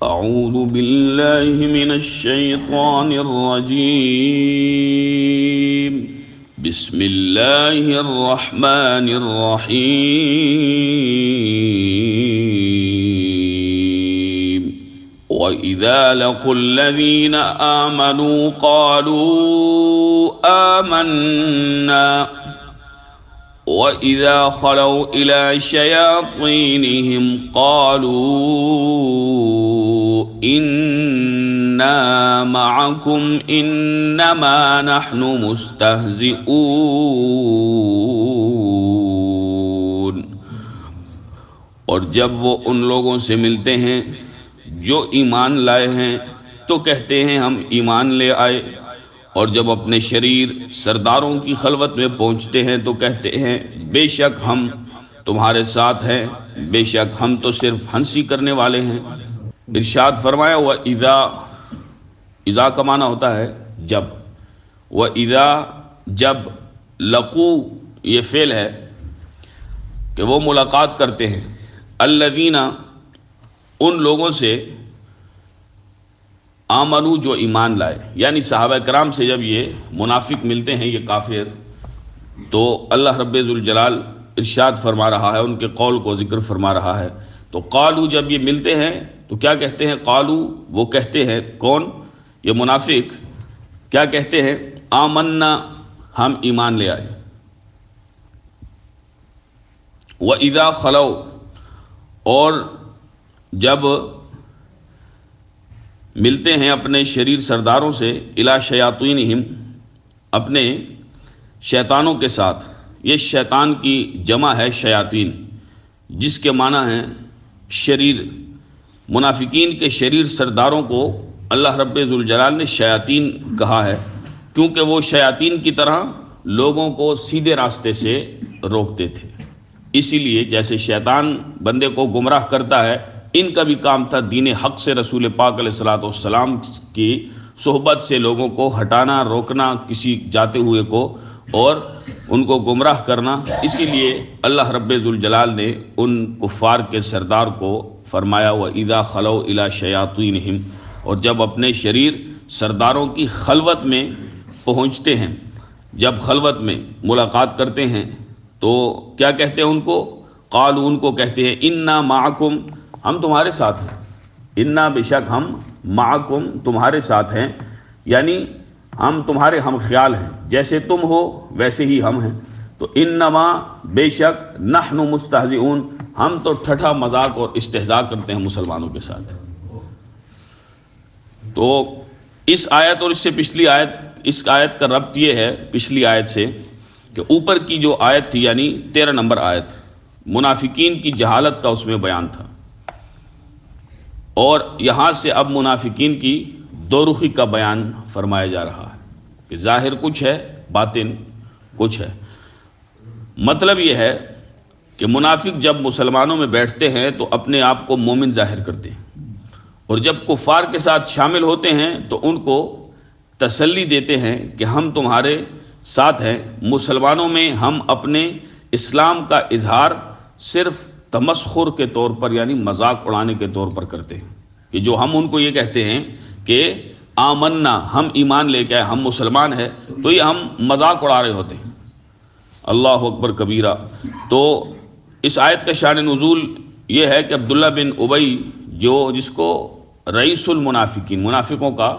أعوذ بالله من الشيطان الرجيم. بسم الله الرحمن الرحيم. وإذا لقوا الذين آمنوا قالوا آمنا وَإِذَا خَلَوْا إِلَى شَيَاطِينِهِمْ قَالُوا إِنَّا مَعَكُمْ إِنَّمَا نَحْنُ مُسْتَهْزِئُونَ۔ اور جب وہ ان لوگوں سے ملتے ہیں جو ایمان لائے ہیں تو کہتے ہیں ہم ایمان لے آئے، اور جب اپنے شریر سرداروں کی خلوت میں پہنچتے ہیں تو کہتے ہیں بے شک ہم تمہارے ساتھ ہیں، بے شک ہم تو صرف ہنسی کرنے والے ہیں۔ ارشاد فرمایا اذا کا معنی ہوتا ہے جب، اذا جب، لقو یہ فعل ہے کہ وہ ملاقات کرتے ہیں، الذین ان لوگوں سے، آمنو جو ایمان لائے، یعنی صحابہ کرام سے جب یہ منافق ملتے ہیں، یہ کافر، تو اللہ رب ذوالجلال ارشاد فرما رہا ہے، ان کے قول کو ذکر فرما رہا ہے۔ تو قالو جب یہ ملتے ہیں تو کیا کہتے ہیں؟ قالو وہ کہتے ہیں، کون؟ یہ منافق کیا کہتے ہیں؟ آمنا ہم ایمان لے آئے۔ وَإِذَا خَلَوْا اور جب ملتے ہیں اپنے شریر سرداروں سے، الی شیاطینہم اپنے شیطانوں کے ساتھ، یہ شیطان کی جمع ہے شیاطین، جس کے معنی ہیں شریر۔ منافقین کے شریر سرداروں کو اللہ رب ذوالجلال نے شیاطین کہا ہے، کیونکہ وہ شیاطین کی طرح لوگوں کو سیدھے راستے سے روکتے تھے۔ اسی لیے جیسے شیطان بندے کو گمراہ کرتا ہے، ان کا بھی کام تھا دین حق سے، رسول پاک علیہ الصلوۃ والسلام کی صحبت سے لوگوں کو ہٹانا، روکنا کسی جاتے ہوئے کو، اور ان کو گمراہ کرنا۔ اسی لیے اللہ رب ذوالجلال نے ان کفار کے سردار کو فرمایا وَإِذَا خَلَوْا إِلَى شَيَاطِينِهِمْ، اور جب اپنے شریر سرداروں کی خلوت میں پہنچتے ہیں، جب خلوت میں ملاقات کرتے ہیں تو کیا کہتے ہیں ان کو؟ قالوا ان کو کہتے ہیں اِنَّا مَعَكُمْ ہم تمہارے ساتھ ہیں، اِنَّا بے شک ہم، معکم تمہارے ساتھ ہیں، یعنی ہم تمہارے ہم خیال ہیں، جیسے تم ہو ویسے ہی ہم ہیں۔ تو انما بے شک نحن مستہزئون ہم تو ٹھٹھا مذاق اور استہزاء کرتے ہیں مسلمانوں کے ساتھ۔ تو اس آیت اور اس سے پچھلی آیت، اس آیت کا ربط یہ ہے پچھلی آیت سے کہ اوپر کی جو آیت تھی یعنی 13 نمبر آیت، منافقین کی جہالت کا اس میں بیان تھا، اور یہاں سے اب منافقین کی دو رخی کا بیان فرمایا جا رہا ہے کہ ظاہر کچھ ہے، باطن کچھ ہے۔ مطلب یہ ہے کہ منافق جب مسلمانوں میں بیٹھتے ہیں تو اپنے آپ کو مومن ظاہر کرتے ہیں، اور جب کفار کے ساتھ شامل ہوتے ہیں تو ان کو تسلی دیتے ہیں کہ ہم تمہارے ساتھ ہیں۔ مسلمانوں میں ہم اپنے اسلام کا اظہار صرف تمسخر کے طور پر یعنی مذاق اڑانے کے طور پر کرتے ہیں، کہ جو ہم ان کو یہ کہتے ہیں کہ آمنا ہم ایمان لے کے آئے، ہم مسلمان ہیں، تو یہ ہم مذاق اڑا رہے ہوتے ہیں۔ اللہ اکبر کبیرہ۔ تو اس آیت کا شان نزول یہ ہے کہ عبداللہ بن ابی جس کو رئیس المنافقین، منافقوں کا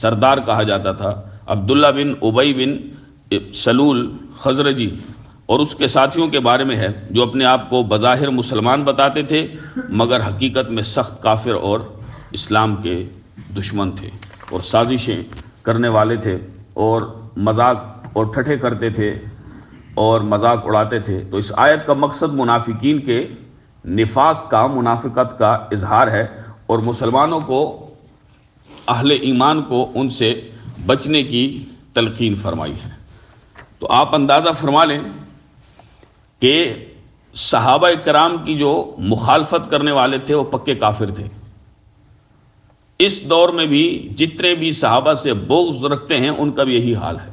سردار کہا جاتا تھا، عبداللہ بن ابی بن سلول خزرجی، اور اس کے ساتھیوں کے بارے میں ہے جو اپنے آپ کو بظاہر مسلمان بتاتے تھے مگر حقیقت میں سخت کافر اور اسلام کے دشمن تھے، اور سازشیں کرنے والے تھے، اور مذاق اور ٹھٹھے کرتے تھے اور مذاق اڑاتے تھے۔ تو اس آیت کا مقصد منافقین کے نفاق کا، منافقت کا اظہار ہے، اور مسلمانوں کو، اہل ایمان کو ان سے بچنے کی تلقین فرمائی ہے۔ تو آپ اندازہ فرما لیں کہ صحابہ کرام کی جو مخالفت کرنے والے تھے وہ پکے کافر تھے۔ اس دور میں بھی جتنے بھی صحابہ سے بغض رکھتے ہیں ان کا بھی یہی حال ہے،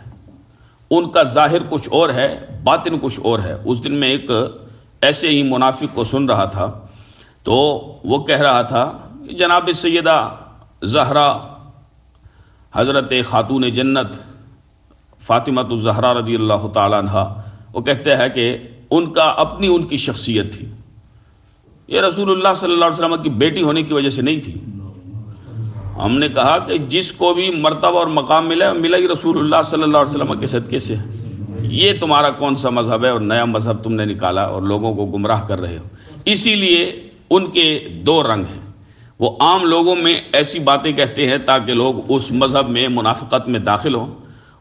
ان کا ظاہر کچھ اور ہے، باطن کچھ اور ہے۔ اس دن میں ایک ایسے ہی منافق کو سن رہا تھا تو وہ کہہ رہا تھا کہ جناب سیدہ زہرا حضرت خاتون جنت فاطمہ الزہرا رضی اللہ تعالیٰ عنہ، وہ کہتے ہیں کہ ان کی شخصیت تھی، یہ رسول اللہ صلی اللہ علیہ وسلم کی بیٹی ہونے کی وجہ سے نہیں تھی۔ ہم نے کہا کہ جس کو بھی مرتبہ اور مقام ملا ہی رسول اللہ صلی اللہ علیہ وسلم کے صدقے سے۔ یہ تمہارا کون سا مذہب ہے اور نیا مذہب تم نے نکالا اور لوگوں کو گمراہ کر رہے ہو۔ اسی لیے ان کے دو رنگ ہیں، وہ عام لوگوں میں ایسی باتیں کہتے ہیں تاکہ لوگ اس مذہب میں منافقت میں داخل ہوں،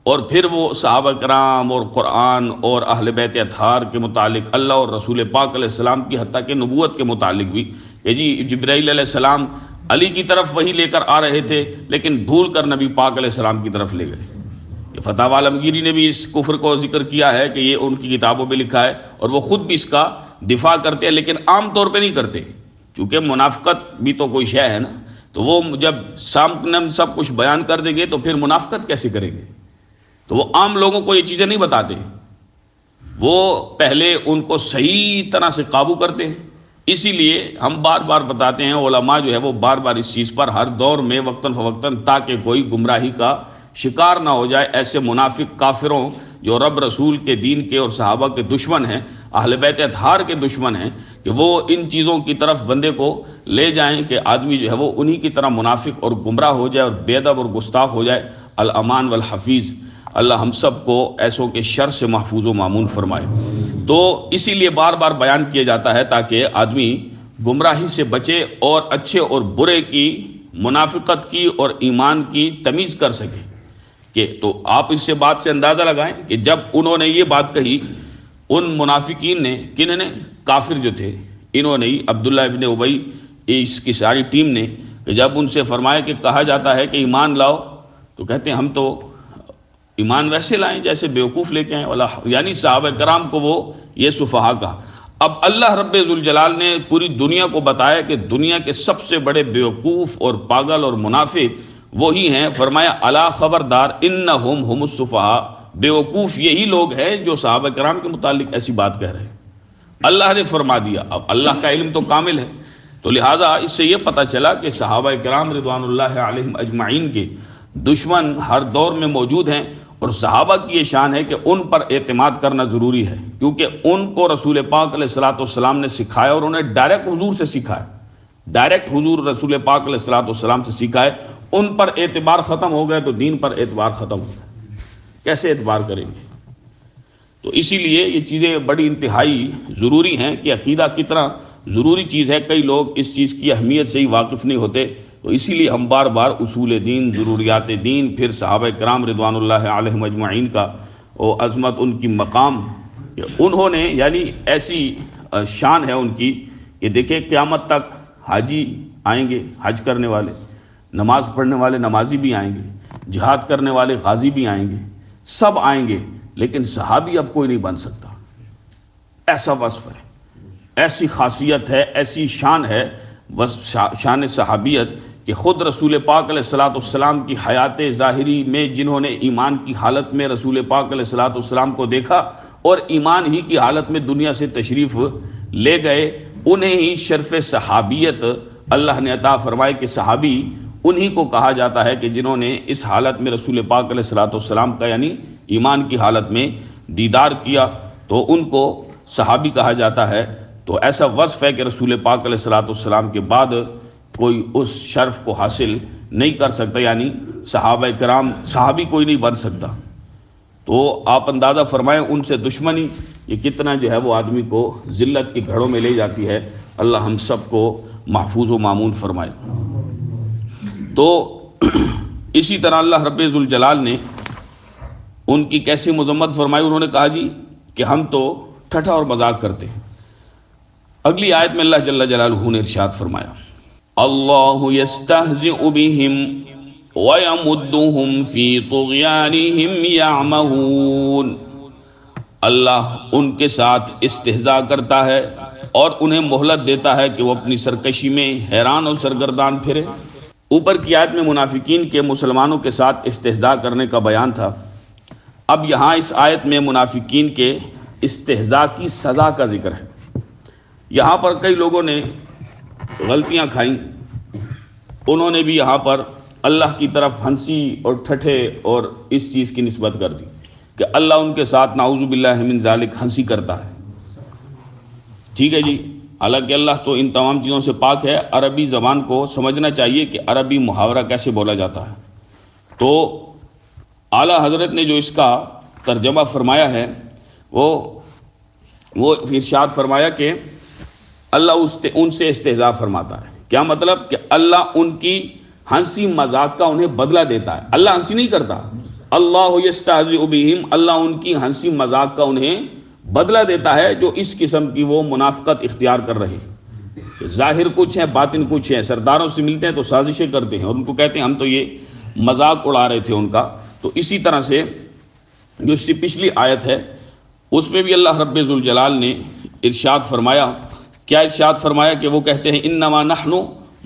اور پھر وہ صحابہ کرام اور قرآن اور اہل بیت اطہار کے متعلق، اللہ اور رسول پاک علیہ السلام کی حتیٰ کہ نبوت کے متعلق بھی، کہ جی جبرائیل علیہ السلام علی کی طرف وہی لے کر آ رہے تھے لیکن بھول کر نبی پاک علیہ السلام کی طرف لے گئے۔ یہ فتح عالمگیری نے بھی اس کفر کو ذکر کیا ہے کہ یہ ان کی کتابوں میں لکھا ہے، اور وہ خود بھی اس کا دفاع کرتے ہیں، لیکن عام طور پہ نہیں کرتے، چونکہ منافقت بھی تو کوئی شے ہے نا، تو وہ جب سامنے سب کچھ بیان کر دیں گے تو پھر منافقت کیسے کریں گے؟ تو وہ عام لوگوں کو یہ چیزیں نہیں بتاتے، وہ پہلے ان کو صحیح طرح سے قابو کرتے ہیں۔ اسی لیے ہم بار بار بتاتے ہیں، علماء جو ہے وہ بار بار اس چیز پر ہر دور میں وقتاً فوقتاً، تاکہ کوئی گمراہی کا شکار نہ ہو جائے، ایسے منافق کافروں جو رب رسول کے دین کے اور صحابہ کے دشمن ہیں، اہل بیت اطہار کے دشمن ہیں، کہ وہ ان چیزوں کی طرف بندے کو لے جائیں کہ آدمی جو ہے وہ انہی کی طرح منافق اور گمراہ ہو جائے اور بے ادب اور گستاخ ہو جائے۔ الامان والحفیظ، اللہ ہم سب کو ایسوں کے شر سے محفوظ و معمون فرمائے۔ تو اسی لیے بار بار بیان کیا جاتا ہے تاکہ آدمی گمراہی سے بچے اور اچھے اور برے کی، منافقت کی اور ایمان کی تمیز کر سکے۔ کہ تو آپ اس سے بات سے اندازہ لگائیں کہ جب انہوں نے یہ بات کہی، ان منافقین نے، کن نے؟ کافر جو تھے، انہوں نے ہی، عبداللہ ابن ابی، اس کی ساری ٹیم نے، کہ جب ان سے فرمایا کہ کہا جاتا ہے کہ ایمان لاؤ، تو کہتے ہیں ہم تو ایمان ویسے لائیں جیسے بیوقوف لے کے آئیں، یعنی صحابہ کرام کو وہ یہ سفہا کہا۔ اب اللہ رب ذوالجلال نے پوری دنیا کو بتایا کہ دنیا کے سب سے بڑے بیوقوف اور پاگل اور منافق وہی ہیں، فرمایا الا خبردار انہم ہم السفہاء، بیوقوف یہی لوگ ہیں جو صحابہ کرام کے متعلق ایسی بات کہہ رہے ہیں۔ اللہ نے فرما دیا، اب اللہ کا علم تو کامل ہے، تو لہٰذا اس سے یہ پتہ چلا کہ صحابہ کرام رضوان اللہ علیہم اجمعین کے دشمن ہر دور میں موجود ہیں، اور صحابہ کی یہ شان ہے کہ ان پر اعتماد کرنا ضروری ہے، کیونکہ ان کو رسول پاک علیہ الصلوۃ والسلام نے سکھایا، اور انہیں ڈائریکٹ حضور سے سکھایا، ڈائریکٹ حضور رسول پاک علیہ الصلوۃ والسلام سے سکھائے۔ ان پر اعتبار ختم ہو گئے تو دین پر اعتبار ختم ہو گیا، کیسے اعتبار کریں گے؟ تو اسی لیے یہ چیزیں بڑی انتہائی ضروری ہیں کہ عقیدہ کتنا ضروری چیز ہے، کئی لوگ اس چیز کی اہمیت سے ہی واقف نہیں ہوتے، تو اسی لیے ہم بار بار اصول دین، ضروریات دین، پھر صحابہ کرام رضوان اللہ علیہم اجمعین کا وہ عظمت، ان کی مقام، انہوں نے یعنی ایسی شان ہے ان کی کہ دیکھیں قیامت تک حاجی آئیں گے، حج کرنے والے، نماز پڑھنے والے نمازی بھی آئیں گے، جہاد کرنے والے غازی بھی آئیں گے، سب آئیں گے، لیکن صحابی اب کوئی نہیں بن سکتا۔ ایسا وصف ہے، ایسی خاصیت ہے، ایسی شان ہے، شان صحابیت، کہ خود رسول پاک علیہ الصلوۃ والسلام کی حیات ظاہری میں جنہوں نے ایمان کی حالت میں رسول پاک علیہ الصلوۃ والسلام کو دیکھا اور ایمان ہی کی حالت میں دنیا سے تشریف لے گئے، انہیں ہی شرف صحابیت اللہ نے عطا فرمائے کہ صحابی انہی کو کہا جاتا ہے کہ جنہوں نے اس حالت میں رسول پاک علیہ الصلوۃ والسلام کا یعنی ایمان کی حالت میں دیدار کیا، تو ان کو صحابی کہا جاتا ہے۔ تو ایسا وصف ہے کہ رسول پاک علیہ الصلوۃ والسلام کے بعد کوئی اس شرف کو حاصل نہیں کر سکتا، یعنی صحابہ کرام، صحابی کوئی نہیں بن سکتا۔ تو آپ اندازہ فرمائیں ان سے دشمنی یہ کتنا جو ہے وہ آدمی کو ذلت کی گھڑوں میں لے جاتی ہے۔ اللہ ہم سب کو محفوظ و معمون فرمائے۔ تو اسی طرح اللہ رب ذوالجلال نے ان کی کیسی مذمت فرمائی، انہوں نے کہا جی کہ ہم تو ٹھٹھا اور مذاق کرتے ہیں۔ اگلی آیت میں اللہ جل جلالہ نے ارشاد فرمایا، اللہ یستہزئ بہم ویمدہم فی طغیانہم یعمہون، اللہ ان کے ساتھ استہزاء کرتا ہے اور انہیں مہلت دیتا ہے کہ وہ اپنی سرکشی میں حیران اور سرگردان پھرے۔ اوپر کی آیت میں منافقین کے مسلمانوں کے ساتھ استہزاء کرنے کا بیان تھا، اب یہاں اس آیت میں منافقین کے استہزاء کی سزا کا ذکر ہے۔ یہاں پر کئی لوگوں نے غلطیاں کھائیں، انہوں نے بھی یہاں پر اللہ کی طرف ہنسی اور ٹھٹھے اور اس چیز کی نسبت کر دی کہ اللہ ان کے ساتھ نعوذ باللہ من ذالک ہنسی کرتا ہے. ٹھیک ہے جی. حالانکہ اللہ تو ان تمام چیزوں سے پاک ہے. عربی زبان کو سمجھنا چاہیے کہ عربی محاورہ کیسے بولا جاتا ہے. تو اعلیٰ حضرت نے جو اس کا ترجمہ فرمایا ہے وہ ارشاد فرمایا کہ اللہ ان سے استہزاء فرماتا ہے. کیا مطلب؟ کہ اللہ ان کی ہنسی مذاق کا انہیں بدلہ دیتا ہے. اللہ ہنسی نہیں کرتا. اللہ یستہزئ بہم، اللہ ان کی ہنسی مذاق کا انہیں بدلہ دیتا ہے جو اس قسم کی وہ منافقت اختیار کر رہے ہیں. ظاہر کچھ ہے باطن کچھ ہے. سرداروں سے ملتے ہیں تو سازشیں کرتے ہیں اور ان کو کہتے ہیں ہم تو یہ مذاق اڑا رہے تھے ان کا. تو اسی طرح سے جو اس سے پچھلی آیت ہے اس میں بھی اللہ رب ذوالجلال نے ارشاد فرمایا. کیا ارشاد فرمایا؟ کہ وہ کہتے ہیں انما نحن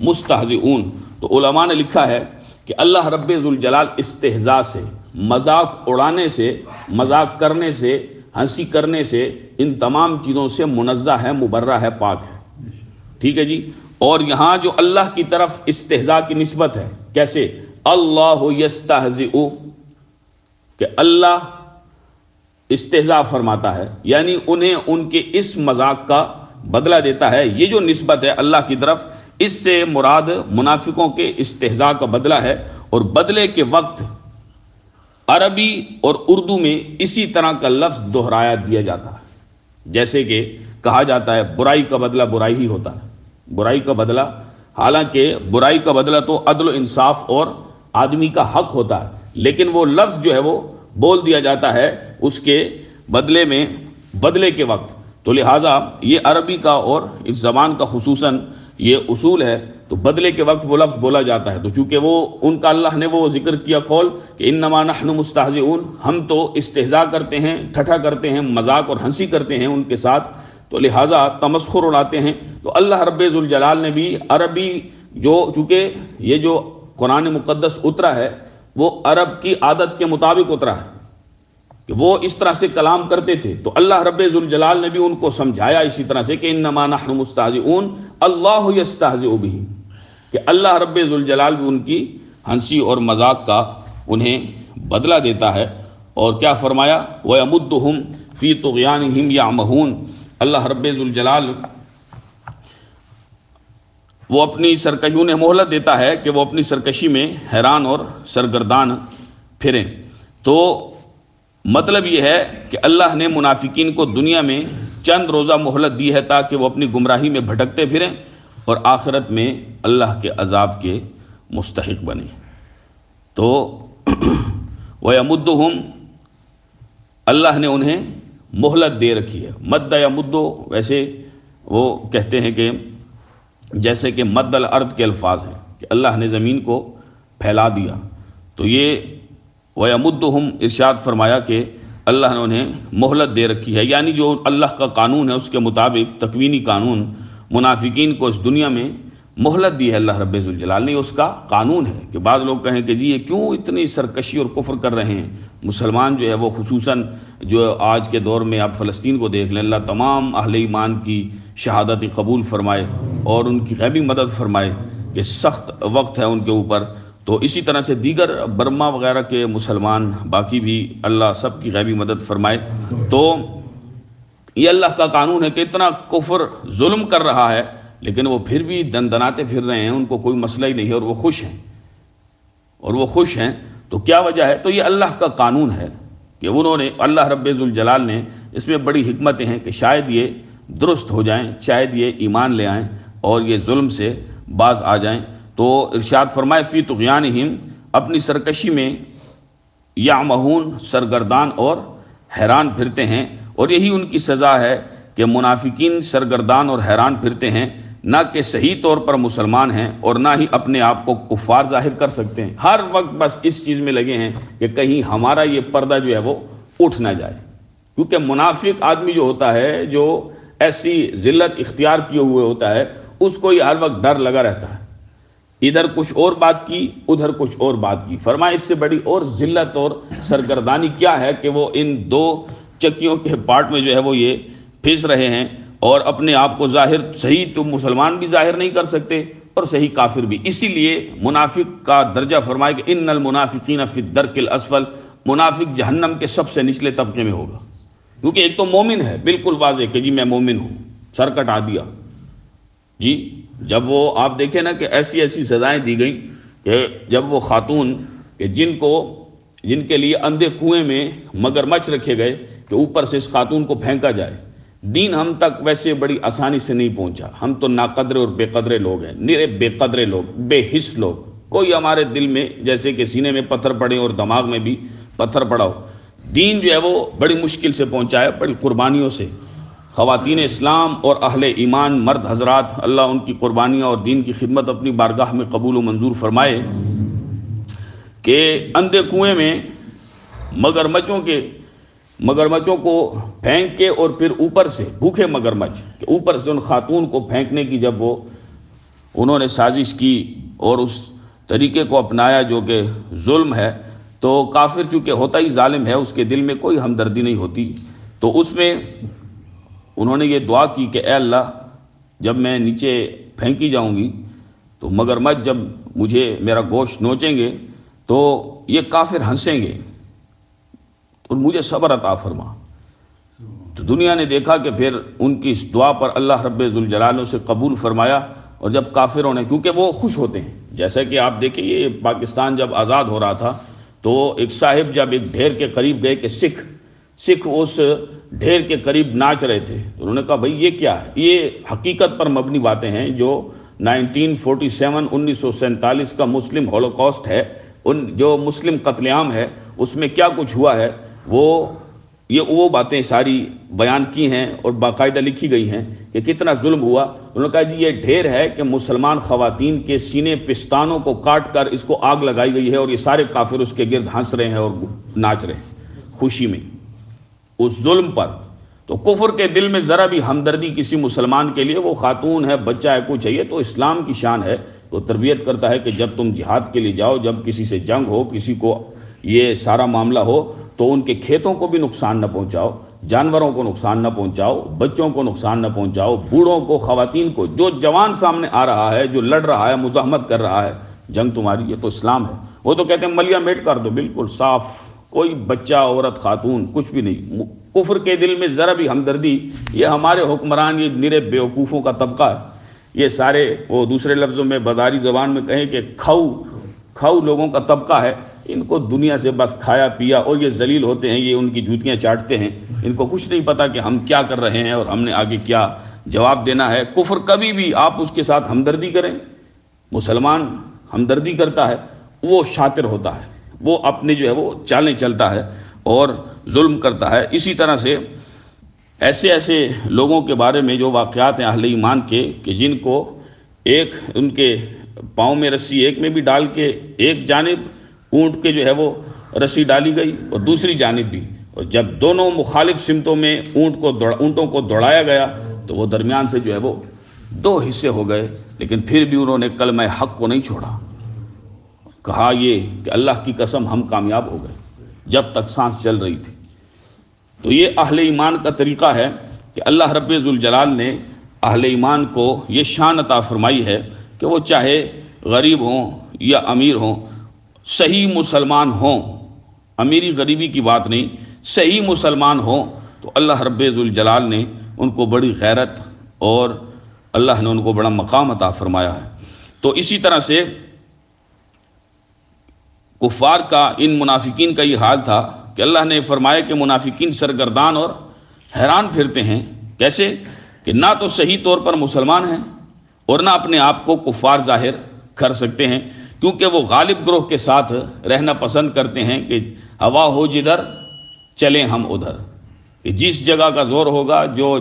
مستہزئون. تو علماء نے لکھا ہے کہ اللہ رب ذوالجلال استہزاء سے، مذاق اڑانے سے، مذاق کرنے سے، ہنسی کرنے سے، ان تمام چیزوں سے منزہ ہے، مبرہ ہے، پاک ہے. ٹھیک ہے جی. اور یہاں جو اللہ کی طرف استہزاء کی نسبت ہے کیسے؟ اللہ یستہزئ، کہ اللہ استہزاء فرماتا ہے، یعنی انہیں ان کے اس مذاق کا بدلہ دیتا ہے. یہ جو نسبت ہے اللہ کی طرف، اس سے مراد منافقوں کے استہزاء کا بدلہ ہے. اور بدلے کے وقت عربی اور اردو میں اسی طرح کا لفظ دہرایا دیا جاتا ہے. جیسے کہ کہا جاتا ہے برائی کا بدلہ برائی ہی ہوتا ہے. برائی کا بدلہ، حالانکہ برائی کا بدلہ تو عدل و انصاف اور آدمی کا حق ہوتا ہے، لیکن وہ لفظ جو ہے وہ بول دیا جاتا ہے اس کے بدلے میں، بدلے کے وقت. تو لہٰذا یہ عربی کا اور اس زبان کا خصوصاً یہ اصول ہے. تو بدلے کے وقت وہ لفظ بولا جاتا ہے. تو چونکہ وہ ان کا اللہ نے وہ ذکر کیا قول کہ انما نحن مستہزئون، ہم تو استہزاء کرتے ہیں، ٹھٹھا کرتے ہیں، مذاق اور ہنسی کرتے ہیں ان کے ساتھ، تو لہٰذا تمسخر اڑاتے ہیں. تو اللہ رب ذوالجلال نے بھی عربی جو، چونکہ یہ جو قرآن مقدس اترا ہے وہ عرب کی عادت کے مطابق اترا ہے کہ وہ اس طرح سے کلام کرتے تھے. تو اللہ رب ذوالجلال نے بھی ان کو سمجھایا اسی طرح سے کہ انما نحن مستہزئون اللہ یستہزئ بہم، کہ اللہ رب ذوالجلال بھی ان کی ہنسی اور مذاق کا انہیں بدلہ دیتا ہے. اور کیا فرمایا؟ وَيَمُدُّهُمْ فِي طُغْيَانِهِمْ يَعْمَهُونَ. اللہ رب ذوالجلال وہ اپنی سرکشی، انہیں مہلت دیتا ہے کہ وہ اپنی سرکشی میں حیران اور سرگردان پھریں. تو مطلب یہ ہے کہ اللہ نے منافقین کو دنیا میں چند روزہ مہلت دی ہے تاکہ وہ اپنی گمراہی میں بھٹکتے پھریں اور آخرت میں اللہ کے عذاب کے مستحق بنیں. تو وَيَمُدُّهُمْ، اللہ نے انہیں مہلت دے رکھی ہے. مد یا مدو ویسے وہ کہتے ہیں کہ جیسے کہ مد الارض کے الفاظ ہیں کہ اللہ نے زمین کو پھیلا دیا. تو یہ وَيَمُدُّهُمْ ارشاد فرمایا کہ اللہ نے انہیں مہلت دے رکھی ہے، یعنی جو اللہ کا قانون ہے اس کے مطابق تکوینی قانون منافقین کو اس دنیا میں مہلت دی ہے اللہ رب ذوالجلال نے. اس کا قانون ہے کہ بعض لوگ کہیں کہ جی یہ کیوں اتنی سرکشی اور کفر کر رہے ہیں. مسلمان جو ہے وہ خصوصاً جو آج کے دور میں آپ فلسطین کو دیکھ لیں، اللہ تمام اہل ایمان کی شہادت قبول فرمائے اور ان کی غیبی مدد فرمائے کہ سخت وقت ہے ان کے اوپر. تو اسی طرح سے دیگر برما وغیرہ کے مسلمان باقی بھی اللہ سب کی غیبی مدد فرمائے. تو یہ اللہ کا قانون ہے کہ اتنا کفر ظلم کر رہا ہے لیکن وہ پھر بھی دندناتے پھر رہے ہیں، ان کو کوئی مسئلہ ہی نہیں ہے اور وہ خوش ہیں. تو کیا وجہ ہے؟ تو یہ اللہ کا قانون ہے کہ انہوں نے، اللہ رب ذوالجلال نے، اس میں بڑی حکمتیں ہیں کہ شاید یہ درست ہو جائیں، شاید یہ ایمان لے آئیں اور یہ ظلم سے باز آ جائیں. تو ارشاد فرمائے فی طغیانہم، اپنی سرکشی میں، یعمہون، سرگردان اور حیران پھرتے ہیں. اور یہی ان کی سزا ہے کہ منافقین سرگردان اور حیران پھرتے ہیں، نہ کہ صحیح طور پر مسلمان ہیں اور نہ ہی اپنے آپ کو کفار ظاہر کر سکتے ہیں. ہر وقت بس اس چیز میں لگے ہیں کہ کہیں ہمارا یہ پردہ جو ہے وہ اٹھ نہ جائے. کیونکہ منافق آدمی جو ہوتا ہے، جو ایسی ذلت اختیار کیے ہوئے ہوتا ہے، اس کو یہ ہر وقت ڈر لگا رہتا ہے. ادھر کچھ اور بات کی، ادھر کچھ اور بات کی. فرمایا اس سے بڑی اور ذلت اور سرگردانی کیا ہے کہ وہ ان دو چکیوں کے پارٹ میں جو ہے وہ یہ پھنس رہے ہیں اور اپنے آپ کو ظاہر، صحیح تو مسلمان بھی ظاہر نہیں کر سکتے اور صحیح کافر بھی. اسی لیے منافق کا درجہ فرمایا کہ ان المنافقین فی الدرک الاسفل، منافق جہنم کے سب سے نچلے طبقے میں ہوگا. کیونکہ ایک تو مومن ہے بالکل واضح کہ جی میں مومن ہوں، سر کٹا دیا جی. جب وہ آپ دیکھیں نا کہ ایسی ایسی سزائیں دی گئیں کہ جب وہ خاتون کہ جن کے لیے اندھے کنویں میں مگرمچھ رکھے گئے کہ اوپر سے اس خاتون کو پھینکا جائے، دین ہم تک ویسے بڑی آسانی سے نہیں پہنچا. ہم تو ناقدرے اور بے قدرے لوگ ہیں، نرے بے قدرے لوگ، بے حس لوگ. کوئی ہمارے دل میں جیسے کہ سینے میں پتھر پڑے اور دماغ میں بھی پتھر پڑا ہو. دین جو ہے وہ بڑی مشکل سے پہنچا ہے، بڑی قربانیوں سے. خواتین اسلام اور اہل ایمان مرد حضرات، اللہ ان کی قربانیاں اور دین کی خدمت اپنی بارگاہ میں قبول و منظور فرمائے. کہ اندھے کنویں میں مگرمچوں کو پھینک کے اور پھر اوپر سے بھوکے مگرمچھ کہ اوپر سے ان خاتون کو پھینکنے کی جب انہوں نے سازش کی اور اس طریقے کو اپنایا جو کہ ظلم ہے، تو کافر چونکہ ہوتا ہی ظالم ہے، اس کے دل میں کوئی ہمدردی نہیں ہوتی. تو اس میں انہوں نے یہ دعا کی کہ اے اللہ، جب میں نیچے پھینکی جاؤں گی تو مگرمچھ جب مجھے میرا گوشت نوچیں گے تو یہ کافر ہنسیں گے، اور مجھے صبر عطا فرما. تو دنیا نے دیکھا کہ پھر ان کی اس دعا پر اللہ رب ذوالجلال نے اسے قبول فرمایا. اور جب کافروں نے، کیونکہ وہ خوش ہوتے ہیں، جیسا کہ آپ دیکھیں یہ پاکستان جب آزاد ہو رہا تھا تو ایک صاحب جب ایک ڈھیر کے قریب گئے کہ سکھ اس ڈھیر کے قریب ناچ رہے تھے، تو انہوں نے کہا بھئی یہ کیا ہے؟ یہ حقیقت پر مبنی باتیں ہیں جو 1947 کا مسلم ہولوکاسٹ ہے، جو مسلم قتل عام ہے، اس میں کیا کچھ ہوا ہے وہ باتیں ساری بیان کی ہیں اور باقاعدہ لکھی گئی ہیں کہ کتنا ظلم ہوا. انہوں نے کہا جی یہ ڈھیر ہے کہ مسلمان خواتین کے سینے پستانوں کو کاٹ کر اس کو آگ لگائی گئی ہے، اور یہ سارے کافر اس کے گرد ہنس رہے ہیں اور ناچ رہے ہیں خوشی میں اس ظلم پر. تو کفر کے دل میں ذرا بھی ہمدردی کسی مسلمان کے لیے، وہ خاتون ہے، بچہ ہے، کچھ ہے، یہ تو اسلام کی شان ہے. وہ تربیت کرتا ہے کہ جب تم جہاد کے لیے جاؤ، جب کسی سے جنگ ہو، کسی کو یہ سارا معاملہ ہو، تو ان کے کھیتوں کو بھی نقصان نہ پہنچاؤ، جانوروں کو نقصان نہ پہنچاؤ، بچوں کو نقصان نہ پہنچاؤ، بوڑھوں کو، خواتین کو. جو جوان سامنے آ رہا ہے، جو لڑ رہا ہے، مزاحمت کر رہا ہے، جنگ تمہاری، یہ تو اسلام ہے. وہ تو کہتے ہیں ملیا میٹ کر دو، بالکل صاف، کوئی بچہ، عورت، خاتون، کچھ بھی نہیں. کفر کے دل میں ذرا بھی ہمدردی، یہ ہمارے حکمران یہ نرے بیوقوفوں کا طبقہ ہے. یہ سارے، وہ دوسرے لفظوں میں بازاری زبان میں کہیں کہ کھاؤ لوگوں کا طبقہ ہے. ان کو دنیا سے بس کھایا پیا، اور یہ ذلیل ہوتے ہیں، یہ ان کی جوتیاں چاٹتے ہیں. ان کو کچھ نہیں پتا کہ ہم کیا کر رہے ہیں اور ہم نے آگے کیا جواب دینا ہے. کفر کبھی بھی آپ اس کے ساتھ ہمدردی کریں، مسلمان ہمدردی کرتا ہے، وہ شاطر ہوتا ہے، وہ اپنے جو ہے وہ چالیں چلتا ہے اور ظلم کرتا ہے. اسی طرح سے ایسے لوگوں کے بارے میں جو واقعات ہیں اہل ایمان کے کہ جن کو ایک ان کے پاؤں میں رسی ایک میں بھی ڈال کے ایک جانب اونٹ کے جو ہے وہ رسی ڈالی گئی اور دوسری جانب بھی، اور جب دونوں مخالف سمتوں میں اونٹوں کو دوڑایا گیا تو وہ درمیان سے جو ہے وہ دو حصے ہو گئے. لیکن پھر بھی انہوں نے کلمہ حق کو نہیں چھوڑا. کہا یہ کہ اللہ کی قسم ہم کامیاب ہو گئے جب تک سانس چل رہی تھی. تو یہ اہل ایمان کا طریقہ ہے کہ اللہ رب ذوالجلال نے اہل ایمان کو یہ شان عطا فرمائی ہے کہ وہ چاہے غریب ہوں یا امیر ہوں، صحیح مسلمان ہوں، امیری غریبی کی بات نہیں، صحیح مسلمان ہوں تو اللہ رب ذوالجلال نے ان کو بڑی غیرت اور اللہ نے ان کو بڑا مقام عطا فرمایا ہے. تو اسی طرح سے کفار کا، ان منافقین کا یہ حال تھا کہ اللہ نے فرمایا کہ منافقین سرگردان اور حیران پھرتے ہیں. کیسے کہ نہ تو صحیح طور پر مسلمان ہیں اور نہ اپنے آپ کو کفار ظاہر کر سکتے ہیں، کیونکہ وہ غالب گروہ کے ساتھ رہنا پسند کرتے ہیں کہ ہوا ہو جدھر چلیں ہم ادھر. کہ جس جگہ کا زور ہوگا، جو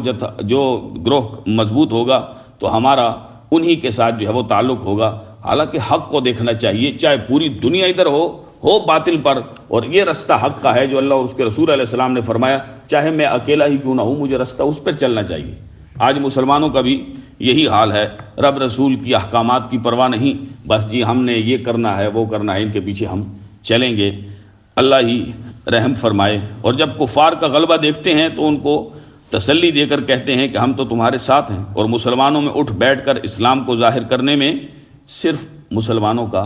گروہ مضبوط ہوگا تو ہمارا انہی کے ساتھ جو ہے وہ تعلق ہوگا. حالانکہ حق کو دیکھنا چاہیے، چاہے پوری دنیا ادھر ہو باطل پر، اور یہ رستہ حق کا ہے جو اللہ اور اس کے رسول علیہ السلام نے فرمایا، چاہے میں اکیلا ہی کیوں نہ ہوں، مجھے رستہ اس پر چلنا چاہیے. آج مسلمانوں کا بھی یہی حال ہے، رب رسول کی احکامات کی پرواہ نہیں، بس جی ہم نے یہ کرنا ہے، وہ کرنا ہے، ان کے پیچھے ہم چلیں گے. اللہ ہی رحم فرمائے. اور جب کفار کا غلبہ دیکھتے ہیں تو ان کو تسلی دے کر کہتے ہیں کہ ہم تو تمہارے ساتھ ہیں، اور مسلمانوں میں اٹھ بیٹھ کر اسلام کو ظاہر کرنے میں صرف مسلمانوں کا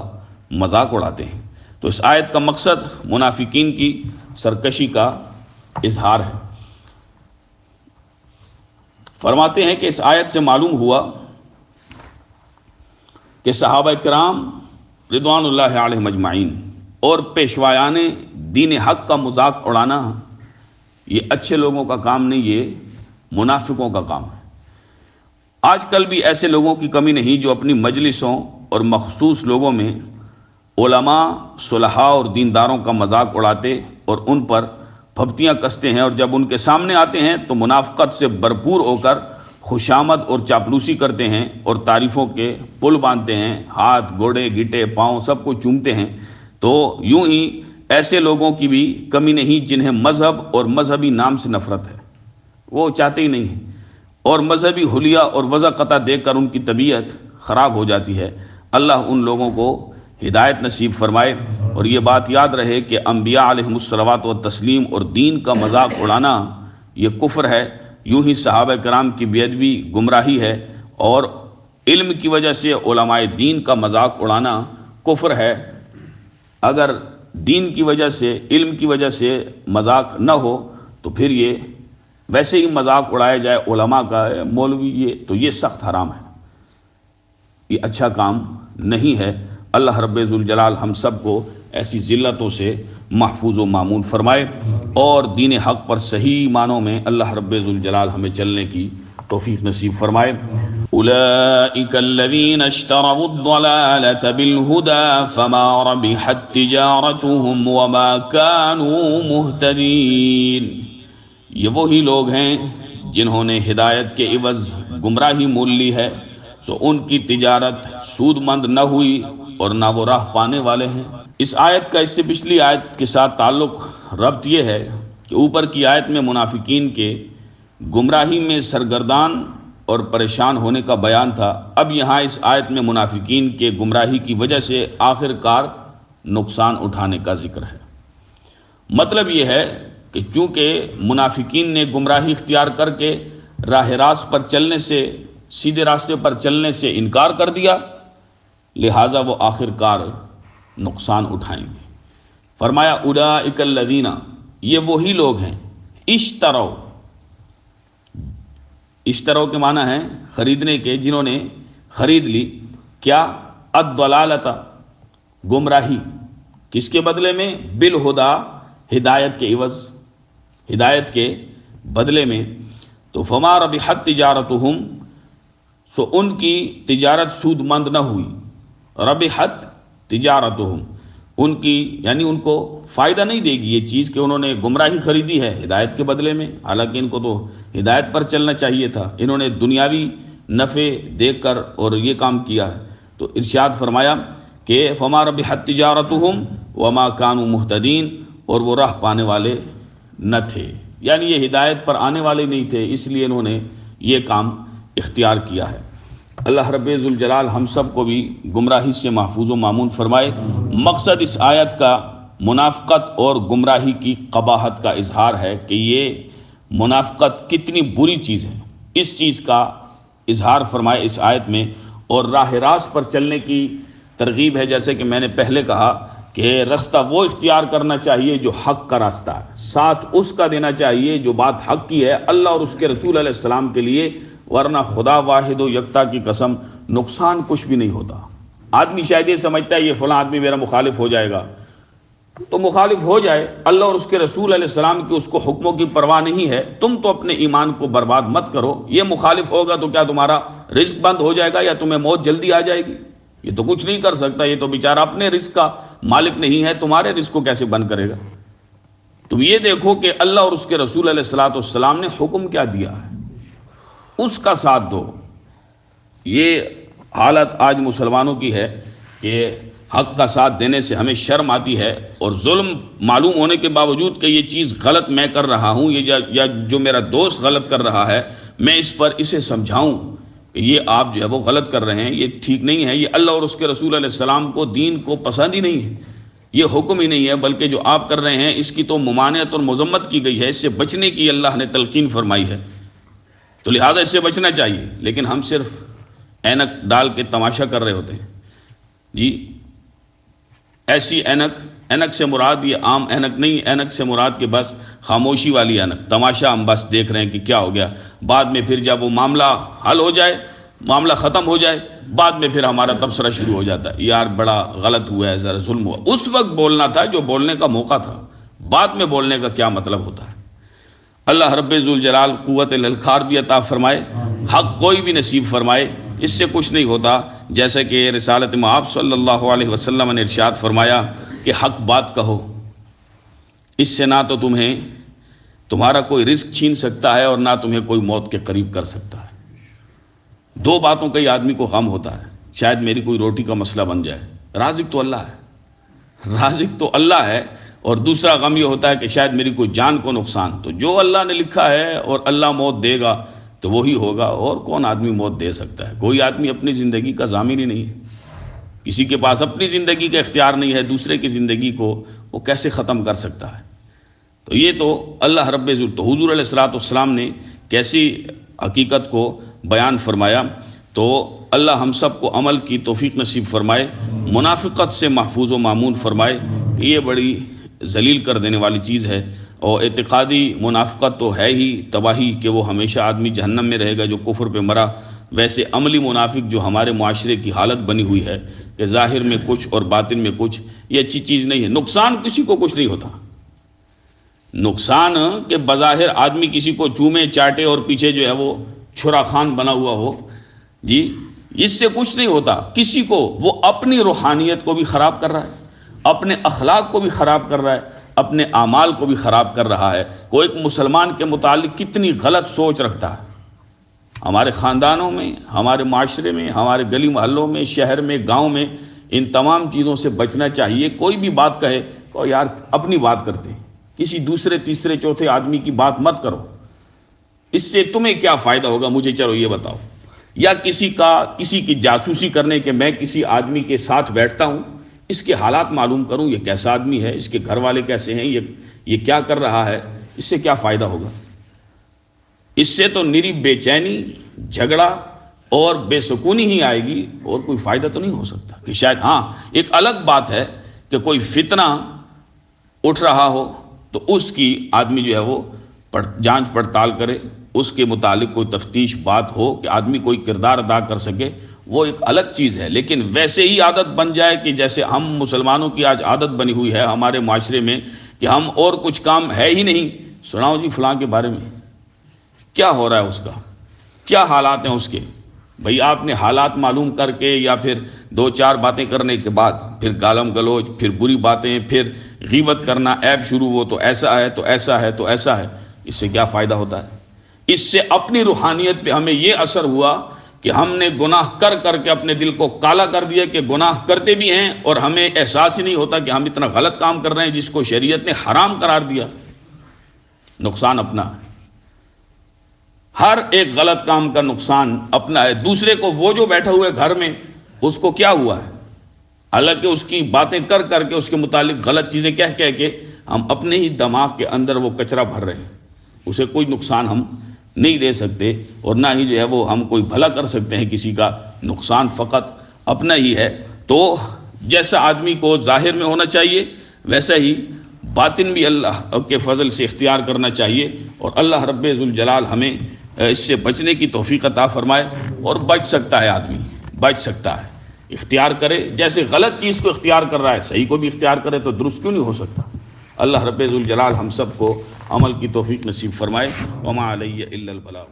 مذاق اڑاتے ہیں۔ تو اس آیت کا مقصد منافقین کی سرکشی کا اظہار ہے۔ فرماتے ہیں کہ اس آیت سے معلوم ہوا کہ صحابہ کرام رضوان اللہ علیہم اجمعین اور پیشوایان دین حق کا مذاق اڑانا یہ اچھے لوگوں کا کام نہیں، یہ منافقوں کا کام ہے۔ آج کل بھی ایسے لوگوں کی کمی نہیں جو اپنی مجلسوں اور مخصوص لوگوں میں علماء، صلحاء اور دینداروں کا مذاق اڑاتے اور ان پر پھپتیاں کستے ہیں، اور جب ان کے سامنے آتے ہیں تو منافقت سے بھرپور ہو کر خوشامد اور چاپلوسی کرتے ہیں اور تعریفوں کے پل باندھتے ہیں، ہاتھ، گوڑے، گیٹے، پاؤں سب کو چومتے ہیں۔ تو یوں ہی ایسے لوگوں کی بھی کمی نہیں جنہیں مذہب اور مذہبی نام سے نفرت ہے، وہ چاہتے ہی نہیں ہیں، اور مذہبی حلیہ اور وضع قطع دیکھ کر ان کی طبیعت خراب ہو جاتی ہے۔ اللہ ان لوگوں کو ہدایت نصیب فرمائے۔ اور یہ بات یاد رہے کہ انبیاء علیہم الصلوات والتسلیم اور دین کا مذاق اڑانا یہ کفر ہے، یوں ہی صحابہ کرام کی بے ادبی گمراہی ہے، اور علم کی وجہ سے علماء دین کا مذاق اڑانا کفر ہے۔ اگر دین کی وجہ سے، علم کی وجہ سے مذاق نہ ہو تو پھر یہ ویسے ہی مذاق اڑایا جائے علماء کا، مولوی، یہ سخت حرام ہے، یہ اچھا کام نہیں ہے۔ اللہ رب ذوالجلال ہم سب کو ایسی ذلتوں سے محفوظ و مامون فرمائے، اور دین حق پر صحیح معنوں میں اللہ رب ذوالجلال ہمیں چلنے کی توفیق نصیب فرمائے۔ اولئک الذین اشتروا الضلالة بالہدى فما ربحت تجارتهم وما كانوا مہتدین۔ یہ وہی لوگ ہیں جنہوں نے ہدایت کے عوض گمراہی مول لی ہے، سو ان کی تجارت سود مند نہ ہوئی اور نہ وہ راہ پانے والے ہیں۔ اس آیت کا اس سے پچھلی آیت کے ساتھ تعلق ربط یہ ہے کہ اوپر کی آیت میں منافقین کے گمراہی میں سرگردان اور پریشان ہونے کا بیان تھا، اب یہاں اس آیت میں منافقین کے گمراہی کی وجہ سے آخر کار نقصان اٹھانے کا ذکر ہے۔ مطلب یہ ہے کہ چونکہ منافقین نے گمراہی اختیار کر کے راہ راست پر چلنے سے، سیدھے راستے پر چلنے سے انکار کر دیا، لہٰذا وہ آخر کار نقصان اٹھائیں گے۔ فرمایا اولئک الذین، یہ وہی لوگ ہیں، اشتروا کے معنی ہے خریدنے کے، جنہوں نے خرید لی کیا؟ الضلالۃ، گمراہی، کس کے بدلے میں؟ بالہدیٰ، ہدایت کے عوض، ہدایت کے بدلے میں۔ تو فما ربحت تجارتہم، سو ان کی تجارت سود مند نہ ہوئی۔ ربحت تجارتہم، ان کی یعنی ان کو فائدہ نہیں دے گی یہ چیز کہ انہوں نے گمراہی خریدی ہے ہدایت کے بدلے میں، حالانکہ ان کو تو ہدایت پر چلنا چاہیے تھا، انہوں نے دنیاوی نفع دیکھ کر اور یہ کام کیا ہے۔ تو ارشاد فرمایا کہ فما ربحت تجارتہم وما كانوا مہتدین، اور وہ راہ پانے والے نہ تھے، یعنی یہ ہدایت پر آنے والے نہیں تھے، اس لیے انہوں نے یہ کام اختیار کیا ہے۔ اللہ رب ذوالجلال ہم سب کو بھی گمراہی سے محفوظ و مامون فرمائے۔ مقصد اس آیت کا منافقت اور گمراہی کی قباحت کا اظہار ہے کہ یہ منافقت کتنی بری چیز ہے، اس چیز کا اظہار فرمائے اس آیت میں، اور راہ راست پر چلنے کی ترغیب ہے۔ جیسے کہ میں نے پہلے کہا کہ رستہ وہ اختیار کرنا چاہیے جو حق کا راستہ ہے، ساتھ اس کا دینا چاہیے جو بات حق کی ہے اللہ اور اس کے رسول علیہ السلام کے لیے، ورنہ خدا واحد و یکتا کی قسم نقصان کچھ بھی نہیں ہوتا۔ آدمی شاید یہ سمجھتا ہے یہ فلاں آدمی میرا مخالف ہو جائے گا، تو مخالف ہو جائے، اللہ اور اس کے رسول علیہ السلام کی اس کو حکموں کی پرواہ نہیں ہے، تم تو اپنے ایمان کو برباد مت کرو۔ یہ مخالف ہوگا تو کیا تمہارا رزق بند ہو جائے گا یا تمہیں موت جلدی آ جائے گی؟ یہ تو کچھ نہیں کر سکتا، یہ تو بیچارہ اپنے رزق کا مالک نہیں ہے، تمہارے رزق کو کیسے بند کرے گا؟ تم یہ دیکھو کہ اللہ اور اس کے رسول علیہ السلام نے حکم کیا دیا ہے، اس کا ساتھ دو۔ یہ حالت آج مسلمانوں کی ہے کہ حق کا ساتھ دینے سے ہمیں شرم آتی ہے، اور ظلم معلوم ہونے کے باوجود کہ یہ چیز غلط میں کر رہا ہوں، یا جو میرا دوست غلط کر رہا ہے، میں اس پر اسے سمجھاؤں کہ یہ آپ جو ہے وہ غلط کر رہے ہیں، یہ ٹھیک نہیں ہے، یہ اللہ اور اس کے رسول علیہ السلام کو، دین کو پسند ہی نہیں ہے، یہ حکم ہی نہیں ہے، بلکہ جو آپ کر رہے ہیں اس کی تو ممانعت اور مذمت کی گئی ہے، اس سے بچنے کی اللہ نے تلقین فرمائی ہے، تو لہذا اس سے بچنا چاہیے۔ لیکن ہم صرف اینک ڈال کے تماشا کر رہے ہوتے ہیں۔ جی ایسی اینک سے مراد یہ عام اینک نہیں، اینک سے مراد کہ بس خاموشی والی اینک، تماشا ہم بس دیکھ رہے ہیں کہ کیا ہو گیا، بعد میں پھر جب وہ معاملہ حل ہو جائے، معاملہ ختم ہو جائے، بعد میں پھر ہمارا تبصرہ شروع ہو جاتا ہے، یار بڑا غلط ہوا ہے، ذرا ظلم ہوا، اس وقت بولنا تھا جو بولنے کا موقع تھا، بعد میں بولنے کا کیا مطلب ہوتا ہے۔ اللہ رب ذوالجلال قوت الانکار بھی عطا فرمائے، حق کوئی بھی نصیب فرمائے، اس سے کچھ نہیں ہوتا، جیسے کہ رسالت مآب صلی اللہ علیہ وسلم نے ارشاد فرمایا کہ حق بات کہو، اس سے نہ تو تمہارا کوئی رزق چھین سکتا ہے اور نہ تمہیں کوئی موت کے قریب کر سکتا ہے۔ دو باتوں کا ہی آدمی کو غم ہوتا ہے، شاید میری کوئی روٹی کا مسئلہ بن جائے، رازق تو اللہ ہے، رازق تو اللہ ہے، اور دوسرا غم یہ ہوتا ہے کہ شاید میری کوئی جان کو نقصان، تو جو اللہ نے لکھا ہے اور اللہ موت دے گا تو وہی ہوگا، اور کون آدمی موت دے سکتا ہے؟ کوئی آدمی اپنی زندگی کا ضامن ہی نہیں ہے، کسی کے پاس اپنی زندگی کا اختیار نہیں ہے، دوسرے کی زندگی کو وہ کیسے ختم کر سکتا ہے؟ تو یہ تو اللہ رب تو حضور علیہ الصلوۃ والسلام نے کیسی حقیقت کو بیان فرمایا۔ تو اللہ ہم سب کو عمل کی توفیق نصیب فرمائے، منافقت سے محفوظ و مامون فرمائے، کہ یہ بڑی ذلیل کر دینے والی چیز ہے، اور اعتقادی منافقت تو ہے ہی تباہی کہ وہ ہمیشہ آدمی جہنم میں رہے گا جو کفر پہ مرا، ویسے عملی منافق جو ہمارے معاشرے کی حالت بنی ہوئی ہے کہ ظاہر میں کچھ اور باطن میں کچھ، یہ اچھی چیز نہیں ہے۔ نقصان کسی کو کچھ نہیں ہوتا، نقصان کہ بظاہر آدمی کسی کو چومے چاٹے اور پیچھے جو ہے وہ چھرا خان بنا ہوا ہو، جی اس سے کچھ نہیں ہوتا کسی کو، وہ اپنی روحانیت کو بھی خراب کر رہا ہے، اپنے اخلاق کو بھی خراب کر رہا ہے، اپنے اعمال کو بھی خراب کر رہا ہے۔ کوئی ایک مسلمان کے متعلق کتنی غلط سوچ رکھتا ہے، ہمارے خاندانوں میں، ہمارے معاشرے میں، ہمارے گلی محلوں میں، شہر میں، گاؤں میں، ان تمام چیزوں سے بچنا چاہیے۔ کوئی بھی بات کہے تو یار اپنی بات کرتے ہیں، کسی دوسرے تیسرے چوتھے آدمی کی بات مت کرو، اس سے تمہیں کیا فائدہ ہوگا مجھے چلو یہ بتاؤ۔ یا کسی کی جاسوسی کرنے کے میں کسی آدمی کے ساتھ بیٹھتا ہوں، اس کے حالات معلوم کروں، یہ کیسا آدمی ہے، اس کے گھر والے کیسے ہیں، یہ کیا کر رہا ہے، اس سے کیا فائدہ ہوگا؟ اس سے تو نری بے چینی، جھگڑا اور بے سکونی ہی آئے گی، اور کوئی فائدہ تو نہیں ہو سکتا۔ کہ شاید ہاں ایک الگ بات ہے کہ کوئی فتنہ اٹھ رہا ہو تو اس کی آدمی جو ہے وہ جانچ پڑتال کرے، اس کے متعلق کوئی تفتیش بات ہو کہ آدمی کوئی کردار ادا کر سکے، وہ ایک الگ چیز ہے۔ لیکن ویسے ہی عادت بن جائے کہ جیسے ہم مسلمانوں کی آج عادت بنی ہوئی ہے ہمارے معاشرے میں کہ ہم اور کچھ کام ہے ہی نہیں، سناؤ جی فلاں کے بارے میں کیا ہو رہا ہے، اس کا کیا حالات ہیں اس کے۔ بھئی آپ نے حالات معلوم کر کے یا پھر دو چار باتیں کرنے کے بعد پھر گالم گلوچ، پھر بری باتیں، پھر غیبت کرنا، عیب شروع ہو تو ایسا ہے تو ایسا ہے تو ایسا ہے، اس سے کیا فائدہ ہوتا ہے؟ اس سے اپنی روحانیت پہ ہمیں یہ اثر ہوا کہ ہم نے گناہ کر کر کے اپنے دل کو کالا کر دیا کہ گناہ کرتے بھی ہیں اور ہمیں احساس ہی نہیں ہوتا کہ ہم اتنا غلط کام کر رہے ہیں جس کو شریعت نے حرام قرار دیا۔ نقصان اپنا ہے، ہر ایک غلط کام کا نقصان اپنا ہے۔ دوسرے کو، وہ جو بیٹھا ہوا ہے گھر میں، اس کو کیا ہوا ہے؟ حالانکہ اس کی باتیں کر کر کے، اس کے متعلق غلط چیزیں کہہ کے ہم اپنے ہی دماغ کے اندر وہ کچرا بھر رہے ہیں، اسے کوئی نقصان ہم نہیں دے سکتے، اور نہ ہی جو ہے وہ ہم کوئی بھلا کر سکتے ہیں کسی کا، نقصان فقط اپنا ہی ہے۔ تو جیسا آدمی کو ظاہر میں ہونا چاہیے ویسا ہی باطن بھی اللہ کے فضل سے اختیار کرنا چاہیے، اور اللہ رب ذوالجلال ہمیں اس سے بچنے کی توفیق عطا فرمائے۔ اور بچ سکتا ہے آدمی، بچ سکتا ہے، اختیار کرے، جیسے غلط چیز کو اختیار کر رہا ہے صحیح کو بھی اختیار کرے تو درست کیوں نہیں ہو سکتا؟ اللہ رب ذوالجلال ہم سب کو عمل کی توفیق نصیب فرمائے۔ وما علی الا البلاغ۔